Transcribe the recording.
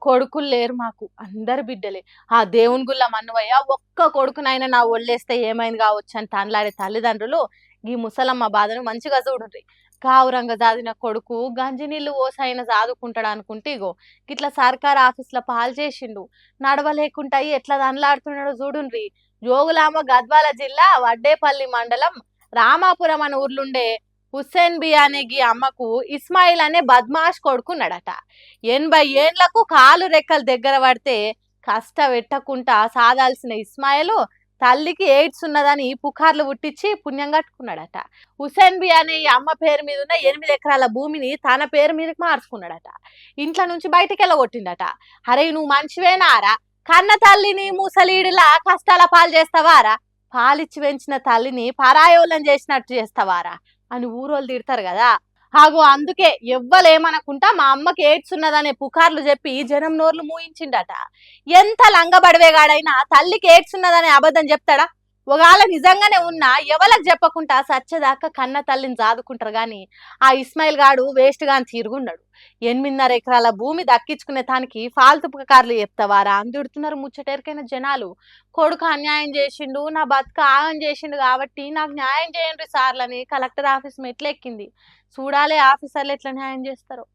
కొడుకులు లేరు మాకు, అందరు బిడ్డలే. ఆ దేవుని గుళ్ళ మన్నువయ్య, ఒక్క కొడుకునైనా నా ఒళ్ళేస్తే ఏమైంది కావచ్చు అని తనలాడే తల్లిదండ్రులు ఈ ముసలమ్మ బాధను మంచిగా చూడుండ్రి. కావురంగా జాదిన కొడుకు గంజి నీళ్లు ఓసైన సాదుకుంటాడు అనుకుంటే ఇగో ఇట్లా సర్కార్ ఆఫీస్లో పాలు చేసిండు. నడవలేకుండా ఎట్లా దండ్లాడుతున్నాడో చూడుండ్రి. జోగులాంబ గద్వాల జిల్లా వడ్డేపల్లి మండలం రామాపురం అనే ఊర్లుండే హుస్సేన్ బి అనే గీ అమ్మకు ఇస్మాయిల్ అనే బద్మాష్ కొడుకున్నాడట. 80 ఏండ్లకు కాలు రెక్కలు దగ్గర పడితే కష్టపెట్టకుండా సాదాల్సిన ఇస్మాయిల్ తల్లికి ఎయిడ్స్ ఉన్నదని పుకార్లు పుట్టించి పుణ్యం కట్టుకున్నాడట. హుసేన్ బి అనే ఈ అమ్మ పేరు మీద ఉన్న 8 ఎకరాల భూమిని తన పేరు మీదకి మార్చుకున్నాడట. ఇంట్లో నుంచి బయటికి వెళ్ళగొట్టిండట. అరే నువ్వు మనిషివేనారా? కన్న తల్లిని ముసలీడిలా కష్టాల పాలు చేస్తావారా? పాలిచ్చి పెంచిన తల్లిని పరాయోళ్ళని చేసినట్టు చేస్తావారా అని ఊరోళ్ళు తిడతారు కదా. హాగో అందుకే ఎవ్వలేమనకుండా మా అమ్మకి ఎయిడ్స్ ఉన్నదనే పుకార్లు చెప్పి జనం నోర్లు మూయించిండట. ఎంత లంగబడివేగాడైనా తల్లికి ఎయిడ్స్ ఉన్నదనే అబద్ధం చెప్తాడా? ఒకవేళ నిజంగానే ఉన్నా ఎవరికి చెప్పకుండా సచ్చేదాకా కన్న తల్లిని జాదుకుంటారు గాని ఆ ఇస్మాయిల్ గాడు వేస్ట్ గాని తిరుగున్నాడు. 8.5 ఎకరాల భూమి దక్కించుకునే తానికి ఫాల్తు పుకార్లు చెప్తావారా అందుడుతున్నారు ముచ్చటేరికైన జనాలు. కొడుకు అన్యాయం చేసిండు, నా బతుక ఆగం చేసిండు కాబట్టి నాకు న్యాయం చేయండి సార్లని కలెక్టర్ ఆఫీస్ మెట్లెక్కింది. చూడాలి ఆఫీసర్లు ఎట్లా న్యాయం చేస్తారో.